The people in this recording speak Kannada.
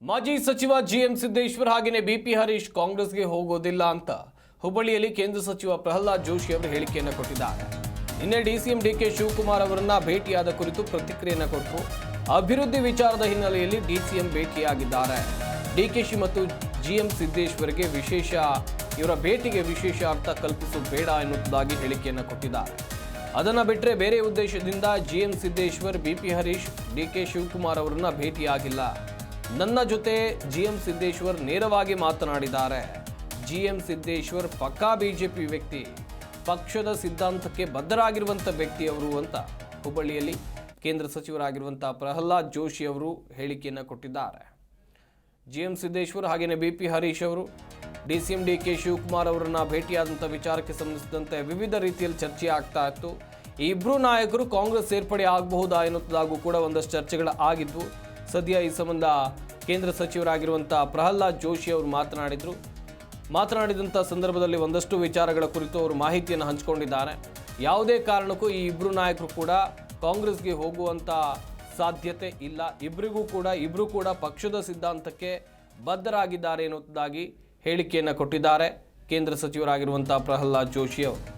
ಮಾಜಿ ಸಚಿವ ಜಿಎಂ ಸಿದ್ದೇಶ್ವರ್ ಹಾಗೆಯೇ ಬಿಪಿ ಹರೀಶ್ ಕಾಂಗ್ರೆಸ್ಗೆ ಹೋಗೋದಿಲ್ಲ ಅಂತ ಹುಬ್ಬಳ್ಳಿಯಲ್ಲಿ ಕೇಂದ್ರ ಸಚಿವ ಪ್ರಹ್ಲಾದ್ ಜೋಶಿ ಅವರು ಹೇಳಿಕೆಯನ್ನು ಕೊಟ್ಟಿದ್ದಾರೆ. ನಿನ್ನೆ ಡಿಸಿಎಂ ಡಿಕೆ ಶಿವಕುಮಾರ್ ಅವರನ್ನ ಭೇಟಿಯಾದ ಕುರಿತು ಪ್ರತಿಕ್ರಿಯೆಯನ್ನು ಕೊಟ್ಟರು. ಅಭಿವೃದ್ಧಿ ವಿಚಾರದ ಹಿನ್ನೆಲೆಯಲ್ಲಿ ಡಿಸಿಎಂ ಭೇಟಿಯಾಗಿದ್ದಾರೆ. ಡಿಕೆಶಿ ಮತ್ತು ಜಿಎಂ ಸಿದ್ದೇಶ್ವರ್ಗೆ ಇವರ ಭೇಟಿಗೆ ವಿಶೇಷ ಅರ್ಥ ಕಲ್ಪಿಸುವುದು ಬೇಡ ಎನ್ನುವುದಾಗಿ ಹೇಳಿಕೆಯನ್ನು ಕೊಟ್ಟಿದ್ದಾರೆ. ಅದನ್ನು ಬಿಟ್ಟರೆ ಬೇರೆ ಉದ್ದೇಶದಿಂದ GM Siddeshwar BP Harish DK Shivakumar ಅವರನ್ನ ಭೇಟಿಯಾಗಿಲ್ಲ. ನನ್ನ ಜೊತೆ ಜಿಎಂ ಸಿದ್ದೇಶ್ವರ್ ನೇರವಾಗಿ ಮಾತನಾಡಿದ್ದಾರೆ. ಜಿಎಂ ಸಿದ್ದೇಶ್ವರ್ ಪಕ್ಕಾ ಬಿಜೆಪಿ ವ್ಯಕ್ತಿ, ಪಕ್ಷದ ಸಿದ್ಧಾಂತಕ್ಕೆ ಬದ್ಧರಾಗಿರುವಂಥ ವ್ಯಕ್ತಿಯವರು ಅಂತ ಹುಬ್ಬಳ್ಳಿಯಲ್ಲಿ ಕೇಂದ್ರ ಸಚಿವರಾಗಿರುವಂಥ ಪ್ರಹ್ಲಾದ್ ಜೋಶಿ ಅವರು ಹೇಳಿಕೆಯನ್ನು ಕೊಟ್ಟಿದ್ದಾರೆ. ಜಿಎಂ ಸಿದ್ದೇಶ್ವರ್ ಹಾಗೆಯೇ ಬಿಪಿ ಹರೀಶ್ ಅವರು ಡಿಸಿಎಂ ಡಿಕೆ ಶಿವಕುಮಾರ್ ಅವರನ್ನ ಭೇಟಿಯಾದಂಥ ವಿಚಾರಕ್ಕೆ ಸಂಬಂಧಿಸಿದಂತೆ ವಿವಿಧ ರೀತಿಯಲ್ಲಿ ಚರ್ಚೆ ಆಗ್ತಾ ಇತ್ತು. ಈ ಇಬ್ಬರು ನಾಯಕರು ಕಾಂಗ್ರೆಸ್ ಸೇರ್ಪಡೆ ಆಗಬಹುದಾ ಎನ್ನುವುದಾಗೂ ಕೂಡ ಒಂದಷ್ಟು ಚರ್ಚೆಗಳು ಆಗಿದ್ವು. ಸದ್ಯ ಈ ಸಂಬಂಧ ಕೇಂದ್ರ ಸಚಿವರಾಗಿರುವಂಥ ಪ್ರಹ್ಲಾದ್ ಜೋಶಿ ಅವರು ಮಾತನಾಡಿದಂಥ ಸಂದರ್ಭದಲ್ಲಿ ಒಂದಷ್ಟು ವಿಚಾರಗಳ ಕುರಿತು ಅವರು ಮಾಹಿತಿಯನ್ನು ಹಂಚಿಕೊಂಡಿದ್ದಾರೆ. ಯಾವುದೇ ಕಾರಣಕ್ಕೂ ಈ ಇಬ್ಬರು ನಾಯಕರು ಕೂಡ ಕಾಂಗ್ರೆಸ್ಗೆ ಹೋಗುವಂಥ ಸಾಧ್ಯತೆ ಇಲ್ಲ. ಇಬ್ಬರು ಕೂಡ ಪಕ್ಷದ ಸಿದ್ಧಾಂತಕ್ಕೆ ಬದ್ಧರಾಗಿದ್ದಾರೆ ಎನ್ನುವುದಾಗಿ ಹೇಳಿಕೆಯನ್ನು ಕೊಟ್ಟಿದ್ದಾರೆ ಕೇಂದ್ರ ಸಚಿವರಾಗಿರುವಂಥ ಪ್ರಹ್ಲಾದ್ ಜೋಶಿ ಅವರು.